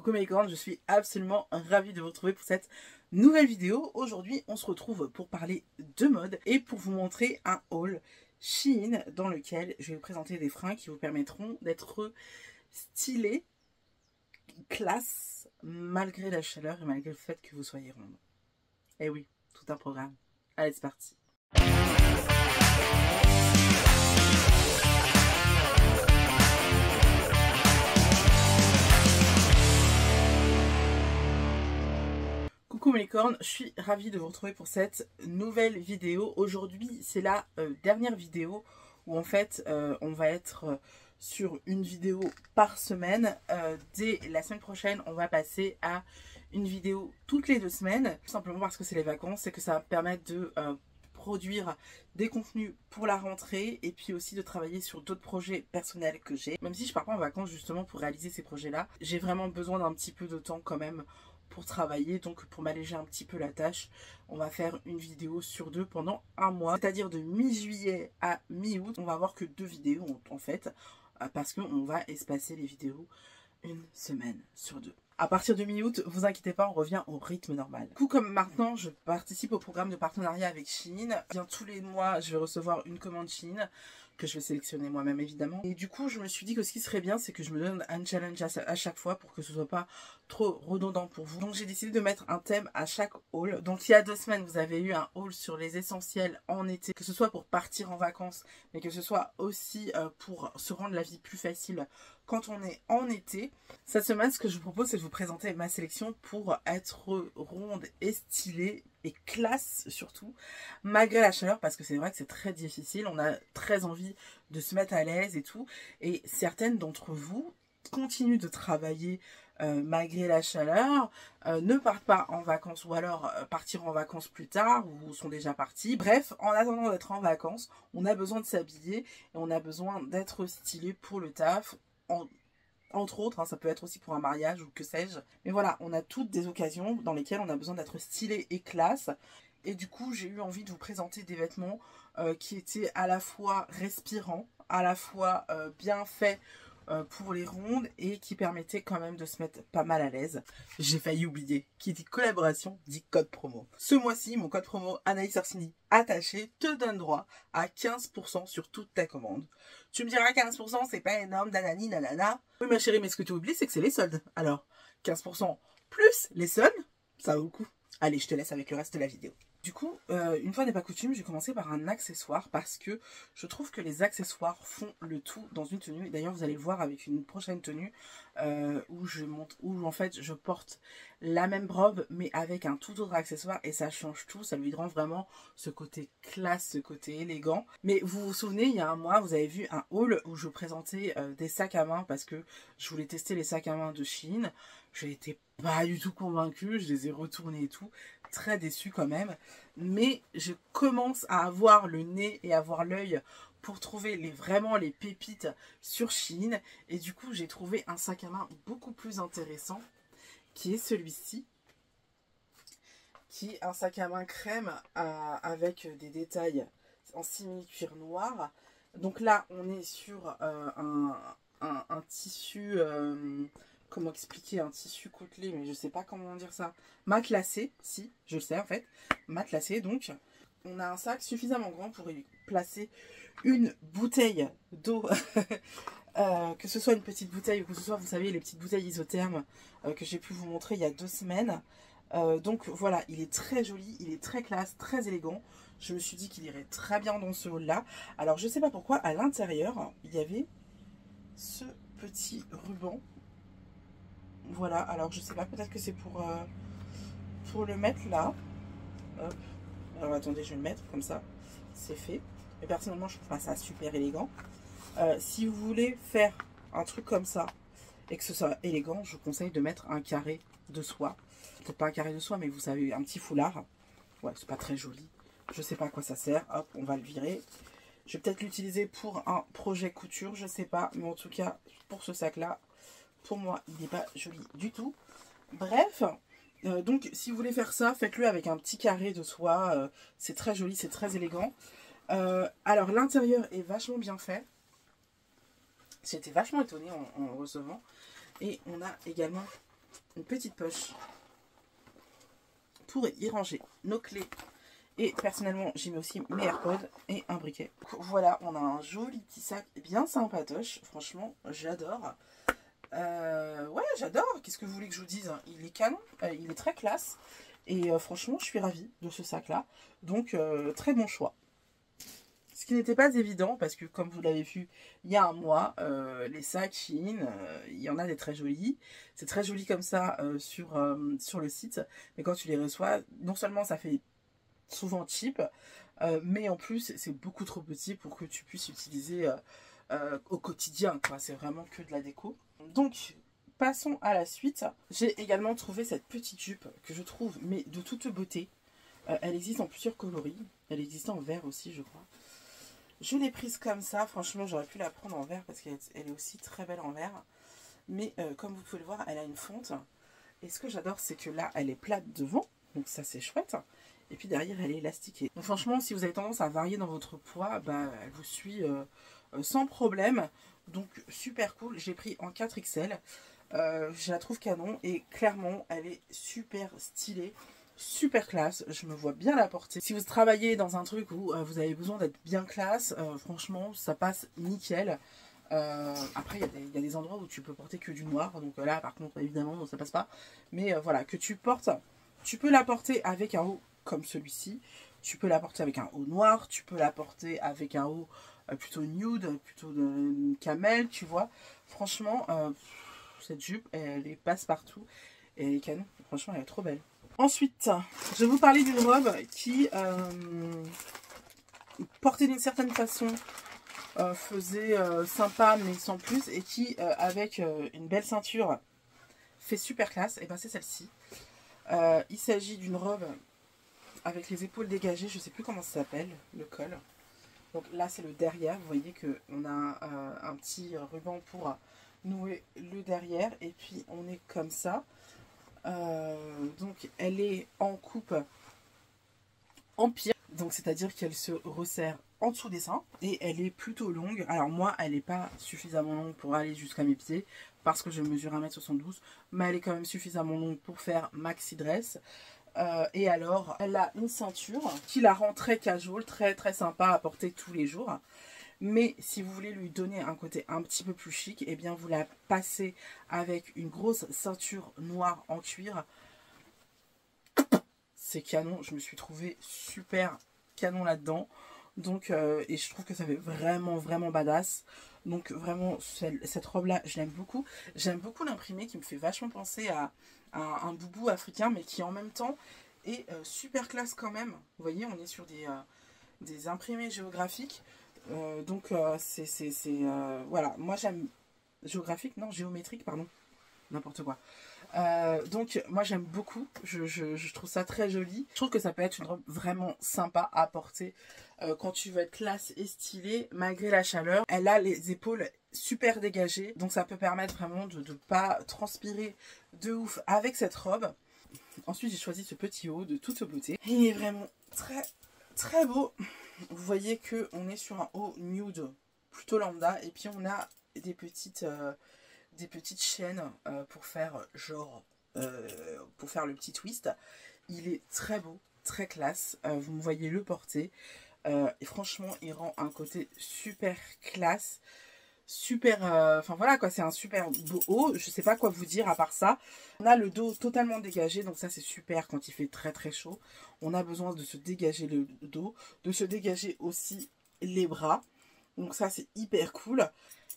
Coucou mes licornes, je suis absolument ravie de vous retrouver pour cette nouvelle vidéo. Aujourd'hui, on se retrouve pour parler de mode et pour vous montrer un haul Shein dans lequel je vais vous présenter des fringues qui vous permettront d'être stylés, classe, malgré la chaleur et malgré le fait que vous soyez ronde. Eh oui, tout un programme. Allez, c'est parti. Coucou mes licornes, je suis ravie de vous retrouver pour cette nouvelle vidéo. Aujourd'hui, c'est la dernière vidéo où en fait on va être sur une vidéo par semaine. Dès la semaine prochaine, on va passer à une vidéo toutes les 2 semaines. Tout simplement parce que c'est les vacances et que ça va permettre de produire des contenus pour la rentrée et puis aussi de travailler sur d'autres projets personnels que j'ai. Même si je pars pas en vacances justement pour réaliser ces projets-là, j'ai vraiment besoin d'un petit peu de temps quand même pour travailler, donc pour m'alléger un petit peu la tâche, on va faire une vidéo sur 2 pendant un mois, c'est-à-dire de mi-juillet à mi-août. On va avoir que 2 vidéos en fait, parce qu'on va espacer les vidéos une semaine sur 2. À partir de mi-août, vous inquiétez pas, on revient au rythme normal. Du coup, comme maintenant, je participe au programme de partenariat avec Shein. Bien tous les mois, je vais recevoir une commande Shein que je vais sélectionner moi-même évidemment. Et du coup, je me suis dit que ce qui serait bien, c'est que je me donne un challenge à chaque fois pour que ce soit pas trop redondant pour vous. Donc j'ai décidé de mettre un thème à chaque haul. Donc il y a 2 semaines, vous avez eu un haul sur les essentiels en été, que ce soit pour partir en vacances, mais que ce soit aussi pour se rendre la vie plus facile quand on est en été. Cette semaine, ce que je vous propose, c'est de vous présenter ma sélection pour être ronde et stylée et classe surtout, malgré la chaleur, parce que c'est vrai que c'est très difficile. On a très envie de se mettre à l'aise et tout. Et certaines d'entre vous continuent de travailler malgré la chaleur, ne partent pas en vacances ou alors partiront en vacances plus tard ou sont déjà partis. Bref, en attendant d'être en vacances, on a besoin de s'habiller et on a besoin d'être stylé pour le taf. Entre autres, hein, ça peut être aussi pour un mariage ou que sais-je. Mais voilà, on a toutes des occasions dans lesquelles on a besoin d'être stylé et classe. Et du coup, j'ai eu envie de vous présenter des vêtements qui étaient à la fois respirants, à la fois bien faits pour les rondes et qui permettaient quand même de se mettre pas mal à l'aise. J'ai failli oublier. Qui dit collaboration, dit code promo. Ce mois-ci, mon code promo Anaïs Orsini attaché te donne droit à 15% sur toute ta commande. Tu me diras 15%, c'est pas énorme, nanani, nanana. Oui ma chérie, mais ce que tu oublies, c'est que c'est les soldes. Alors, 15% plus les soldes, ça vaut le coup. Allez, je te laisse avec le reste de la vidéo. Du coup, une fois n'est pas coutume, j'ai commencé par un accessoire parce que je trouve que les accessoires font le tout dans une tenue. Et d'ailleurs, vous allez le voir avec une prochaine tenue où en fait je porte la même robe mais avec un tout autre accessoire et ça change tout. Ça lui rend vraiment ce côté classe, ce côté élégant. Mais vous vous souvenez, il y a un mois, vous avez vu un haul où je présentais des sacs à main parce que je voulais tester les sacs à main de Shein. Je n'étais pas du tout convaincue, je les ai retournés et tout. Très déçue quand même, mais je commence à avoir le nez et avoir l'œil pour trouver vraiment les pépites sur Shein et du coup j'ai trouvé un sac à main beaucoup plus intéressant qui est celui-ci, qui est un sac à main crème avec des détails en simili-cuir noir. Donc là on est sur un tissu... comment expliquer, un tissu côtelé, mais je sais pas comment dire ça. Matelassé, si, je le sais en fait. Matelassé, donc. On a un sac suffisamment grand pour y placer une bouteille d'eau. Que ce soit une petite bouteille ou que ce soit, vous savez, les petites bouteilles isothermes que j'ai pu vous montrer il y a 2 semaines. Donc voilà, il est très joli, il est très classe, très élégant. Je me suis dit qu'il irait très bien dans ce haul-là. Alors je sais pas pourquoi, à l'intérieur, il y avait ce petit ruban. Voilà, alors je sais pas, peut-être que c'est pour le mettre là. Hop. Alors attendez, je vais le mettre comme ça, c'est fait. Mais personnellement, je trouve pas ça super élégant. Si vous voulez faire un truc comme ça et que ce soit élégant, je vous conseille de mettre un carré de soie. Peut-être pas un carré de soie, mais vous savez, un petit foulard. Ouais, c'est pas très joli. Je sais pas à quoi ça sert. Hop, on va le virer. Je vais peut-être l'utiliser pour un projet couture, je sais pas. Mais en tout cas, pour ce sac-là, pour moi, il n'est pas joli du tout. Bref, donc si vous voulez faire ça, faites-le avec un petit carré de soie. C'est très joli, c'est très élégant. Alors l'intérieur est vachement bien fait. J'étais vachement étonnée en recevant. Et on a également une petite poche pour y ranger nos clés. Et personnellement, j'y mets aussi mes AirPods et un briquet. Voilà, on a un joli petit sac bien sympatoche. Franchement, j'adore. Ouais, j'adore. Qu'est-ce que vous voulez que je vous dise? Il est canon, il est très classe. Et franchement, je suis ravie de ce sac-là. Donc, très bon choix. Ce qui n'était pas évident, parce que comme vous l'avez vu il y a un mois, les sacs Shein, il y en a des très jolis. C'est très joli comme ça sur le site. Mais quand tu les reçois, non seulement ça fait souvent cheap, mais en plus c'est beaucoup trop petit pour que tu puisses utiliser au quotidien, quoi. C'est vraiment que de la déco. Donc passons à la suite. J'ai également trouvé cette petite jupe que je trouve mais de toute beauté. Elle existe en plusieurs coloris, elle existe en vert aussi, je crois. Je l'ai prise comme ça, franchement j'aurais pu la prendre en vert parce qu'elle est aussi très belle en vert, mais comme vous pouvez le voir, elle a une fonte. Et ce que j'adore, c'est que là elle est plate devant, donc ça c'est chouette. Et puis derrière, elle est élastiquée. Donc franchement, si vous avez tendance à varier dans votre poids, bah, elle vous suit sans problème. Donc super cool. J'ai pris en 4XL. Je la trouve canon. Et clairement, elle est super stylée. Super classe. Je me vois bien la porter. Si vous travaillez dans un truc où vous avez besoin d'être bien classe, franchement, ça passe nickel. Après, il y a des endroits où tu peux porter que du noir. Donc là, par contre, évidemment, ça passe pas. Mais voilà, que tu portes... Tu peux la porter avec un haut comme celui-ci. Tu peux la porter avec un haut noir. Tu peux la porter avec un haut plutôt nude, plutôt de camel, tu vois. Franchement, cette jupe, elle est passe-partout. Et elle est canon. Franchement, elle est trop belle. Ensuite, je vais vous parler d'une robe qui, portée d'une certaine façon, faisait sympa, mais sans plus. Et qui, avec une belle ceinture, fait super classe. Et ben c'est celle-ci. Il s'agit d'une robe avec les épaules dégagées, je ne sais plus comment ça s'appelle, le col. Donc là c'est le derrière, vous voyez qu'on a un petit ruban pour nouer le derrière. Et puis on est comme ça. Donc elle est en coupe empire, donc c'est-à-dire qu'elle se resserre en dessous des seins. Et elle est plutôt longue. Alors moi elle n'est pas suffisamment longue pour aller jusqu'à mes pieds, parce que je mesure 1m72, mais elle est quand même suffisamment longue pour faire maxi dress. Et alors, elle a une ceinture qui la rend très casual, très très sympa à porter tous les jours. Mais si vous voulez lui donner un côté un petit peu plus chic, eh bien vous la passez avec une grosse ceinture noire en cuir. C'est canon, je me suis trouvée super canon là-dedans. Donc, et je trouve que ça fait vraiment vraiment badass. Donc vraiment, cette robe-là, je l'aime beaucoup. J'aime beaucoup l'imprimé qui me fait vachement penser à un boubou africain, mais qui en même temps est super classe quand même. Vous voyez, on est sur des imprimés géographiques. Donc, voilà, moi j'aime... Géographique, non, géométrique, pardon. N'importe quoi. Donc moi j'aime beaucoup, je trouve ça très joli. Je trouve que ça peut être une robe vraiment sympa à porter quand tu veux être classe et stylée malgré la chaleur. Elle a les épaules super dégagées, donc ça peut permettre vraiment de ne pas transpirer de ouf avec cette robe. Ensuite j'ai choisi ce petit haut de toute beauté. Il est vraiment très très beau. Vous voyez que on est sur un haut nude plutôt lambda, et puis on a des petites chaînes pour faire genre pour faire le petit twist. Il est très beau, très classe. Vous me voyez le porter et franchement il rend un côté super classe, super enfin voilà quoi, c'est un super beau haut. Je sais pas quoi vous dire à part ça. On a le dos totalement dégagé, donc ça c'est super quand il fait très très chaud. On a besoin de se dégager le dos, de se dégager aussi les bras, donc ça c'est hyper cool.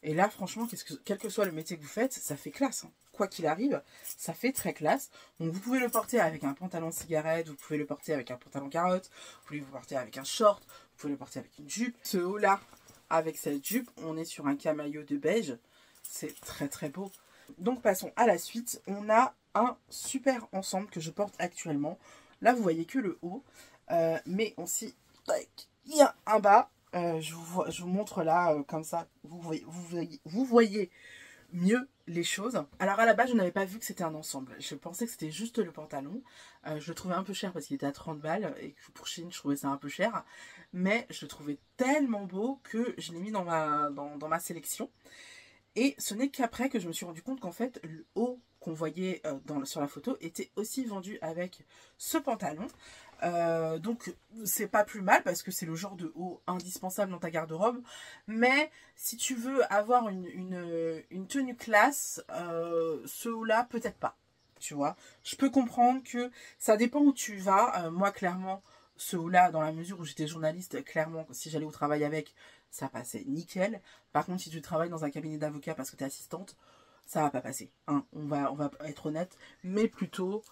Et là, franchement, quel que soit le métier que vous faites, ça fait classe. Hein. Quoi qu'il arrive, ça fait très classe. Donc, vous pouvez le porter avec un pantalon cigarette, vous pouvez le porter avec un pantalon carotte, vous pouvez le porter avec un short, vous pouvez le porter avec une jupe. Ce haut-là, avec cette jupe, on est sur un camaillot de beige. C'est très très beau. Donc, passons à la suite. On a un super ensemble que je porte actuellement. Là, vous voyez que le haut, mais aussi, il y a un bas. Je vous montre là, comme ça, vous voyez mieux les choses. Alors à la base, je n'avais pas vu que c'était un ensemble. Je pensais que c'était juste le pantalon. Je le trouvais un peu cher parce qu'il était à 30 balles. Et que pour Shein, je trouvais ça un peu cher. Mais je le trouvais tellement beau que je l'ai mis dans ma sélection. Et ce n'est qu'après que je me suis rendu compte qu'en fait, le haut qu'on voyait sur la photo était aussi vendu avec ce pantalon. Donc c'est pas plus mal parce que c'est le genre de haut indispensable dans ta garde-robe. Mais si tu veux avoir une tenue classe, ce haut-là, peut-être pas. Tu vois, je peux comprendre que ça dépend où tu vas. Moi, clairement, ce haut-là, dans la mesure où j'étais journaliste, clairement, si j'allais au travail avec, ça passait nickel. Par contre, si tu travailles dans un cabinet d'avocat parce que tu es assistante, ça va pas passer. Hein. On va être honnête, mais plutôt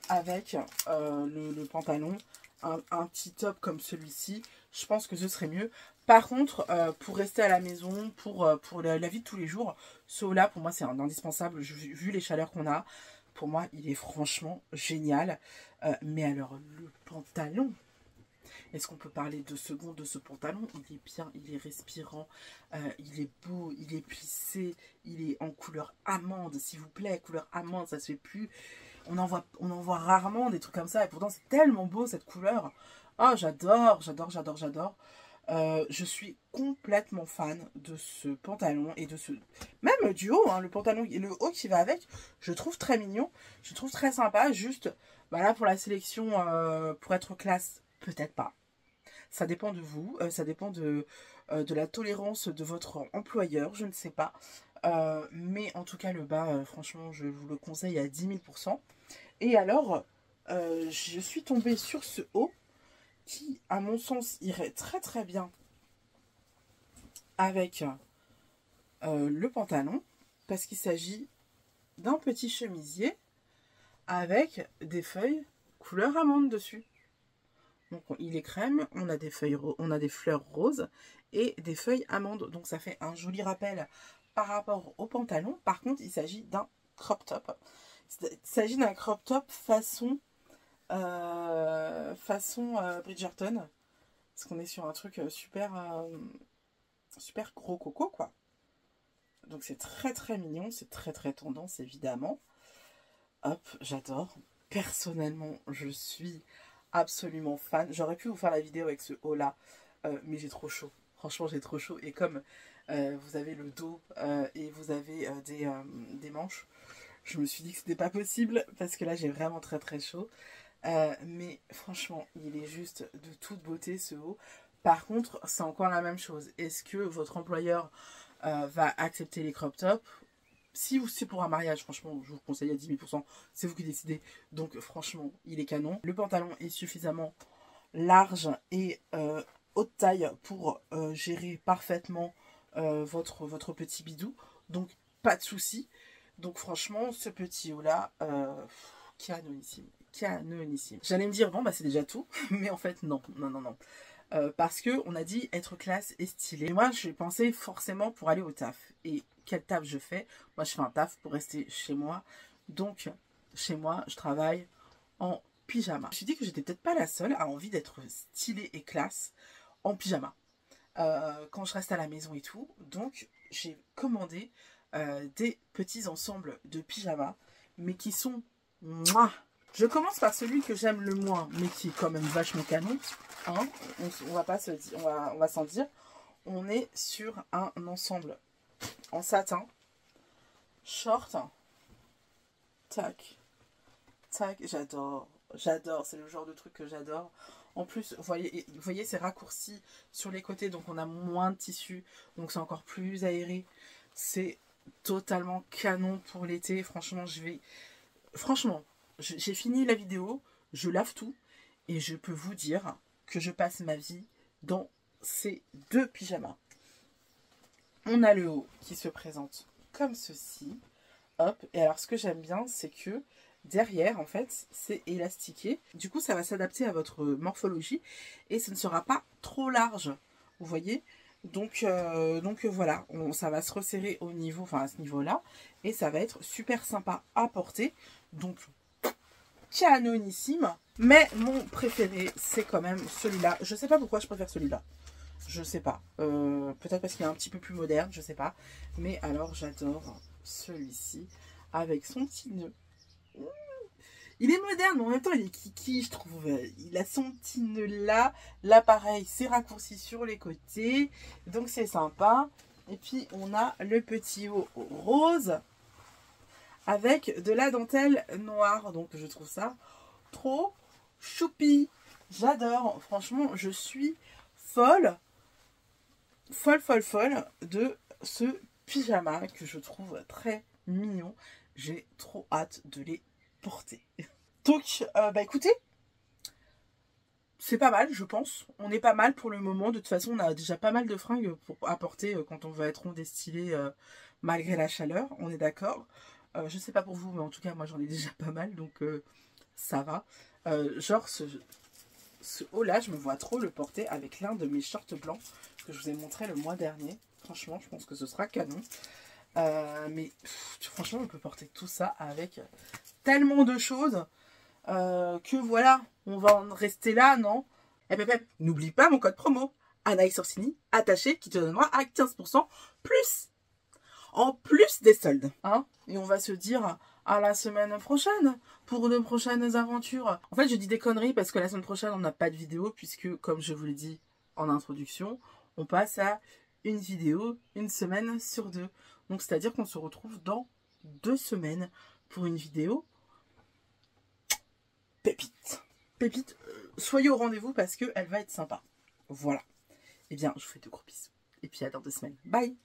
avec le pantalon, un petit top comme celui-ci, je pense que ce serait mieux. Par contre, pour rester à la maison, pour la vie de tous les jours, ce haut-là, pour moi, c'est un indispensable. Vu les chaleurs qu'on a, pour moi, il est franchement génial. Mais alors, le pantalon, est-ce qu'on peut parler 2 secondes de ce pantalon? Il est bien, il est respirant, il est beau, il est plissé, il est en couleur amande, s'il vous plaît, couleur amande, ça se fait plus. On en voit rarement des trucs comme ça, et pourtant c'est tellement beau cette couleur. Oh, j'adore, j'adore, j'adore, j'adore. Je suis complètement fan de ce pantalon et de ce... Même du haut, hein, le pantalon et le haut qui va avec, je trouve très mignon, je trouve très sympa, juste, bah là pour la sélection, pour être classe, peut-être pas. Ça dépend de vous, ça dépend de la tolérance de votre employeur, je ne sais pas. Mais en tout cas, le bas, franchement, je vous le conseille à 10 000%. Et alors, je suis tombée sur ce haut qui, à mon sens, irait très très bien avec le pantalon. Parce qu'il s'agit d'un petit chemisier avec des feuilles couleur amande dessus. Donc il est crème, on a des feuilles, on a des fleurs roses et des feuilles amandes. Donc ça fait un joli rappel par rapport au pantalon. Par contre, il s'agit d'un crop top. Il s'agit d'un crop top façon Bridgerton. Parce qu'on est sur un truc super gros coco, quoi. Donc c'est très très mignon, c'est très très tendance évidemment. Hop, j'adore. Personnellement, je suis absolument fan. J'aurais pu vous faire la vidéo avec ce haut là, mais j'ai trop chaud. Franchement, j'ai trop chaud. Et comme vous avez le dos et vous avez des manches, je me suis dit que c'était pas possible parce que là j'ai vraiment très très chaud. Mais franchement, il est juste de toute beauté ce haut. Par contre, c'est encore la même chose. Est-ce que votre employeur va accepter les crop tops? Si c'est pour un mariage, franchement, je vous conseille à 10 000%. C'est vous qui décidez. Donc, franchement, il est canon. Le pantalon est suffisamment large et haute taille pour gérer parfaitement votre petit bidou. Donc, pas de souci. Donc, franchement, ce petit haut-là, canonissime. Canonissime. J'allais me dire, bon, bah, c'est déjà tout. Mais en fait, non. Non, non, non. Parce que on a dit être classe et stylé. Et moi, j'ai pensé forcément pour aller au taf. Et quel taf je fais? Moi, je fais un taf pour rester chez moi. Donc, chez moi, je travaille en pyjama. Je me suis dit que j'étais peut-être pas la seule à envie d'être stylée et classe en pyjama. Quand je reste à la maison et tout. Donc, j'ai commandé des petits ensembles de pyjama. Mais qui sont... Mouah. Je commence par celui que j'aime le moins, mais qui est quand même vachement canon. Hein, on va pas se dire, on va s'en dire. On est sur un ensemble en satin, short, tac, tac, j'adore, j'adore, c'est le genre de truc que j'adore. En plus, vous voyez c'est raccourci sur les côtés, donc on a moins de tissu, donc c'est encore plus aéré. C'est totalement canon pour l'été. Franchement, j'ai fini la vidéo, je lave tout et je peux vous dire que je passe ma vie dans ces 2 pyjamas. On a le haut qui se présente comme ceci. Hop. Et alors, ce que j'aime bien, c'est que derrière, en fait, c'est élastiqué. Du coup, ça va s'adapter à votre morphologie et ce ne sera pas trop large. Vous voyez ? Donc voilà, ça va se resserrer au niveau, enfin à ce niveau-là. Et ça va être super sympa à porter. Donc, canonissime. Mais mon préféré, c'est quand même celui-là. Je sais pas pourquoi je préfère celui-là. Je sais pas. Peut-être parce qu'il est un petit peu plus moderne, je sais pas. Mais alors, j'adore celui-ci avec son petit nœud. Il est moderne, mais en même temps, il est kiki, je trouve. Il a son petit nœud là. Là, pareil, c'est raccourci sur les côtés. Donc, c'est sympa. Et puis, on a le petit haut rose avec de la dentelle noire. Donc je trouve ça trop choupi. J'adore. Franchement, je suis folle de ce pyjama que je trouve très mignon. J'ai trop hâte de les porter. Donc, écoutez, c'est pas mal, je pense. On est pas mal pour le moment. De toute façon, on a déjà pas mal de fringues pour apporter quand on va être rond destillé malgré la chaleur. On est d'accord. Je sais pas pour vous, mais en tout cas, moi, j'en ai déjà pas mal. Donc, ça va. Genre, ce haut-là, je me vois trop le porter avec l'un de mes shorts blancs que je vous ai montré le mois dernier. Franchement, je pense que ce sera canon. Franchement, on peut porter tout ça avec tellement de choses que voilà, on va en rester là, non? N'oublie pas mon code promo, Anaïs Orsini, attaché, qui te donnera à 15% plus, en plus des soldes. Hein? Et on va se dire à la semaine prochaine pour de prochaines aventures. En fait, je dis des conneries parce que la semaine prochaine, on n'a pas de vidéo puisque, comme je vous l'ai dit en introduction, on passe à une vidéo une semaine sur 2. Donc, c'est-à-dire qu'on se retrouve dans 2 semaines pour une vidéo pépite. Pépite, soyez au rendez-vous parce qu'elle va être sympa. Voilà. Eh bien, je vous fais de gros bisous. Et puis à dans 2 semaines. Bye!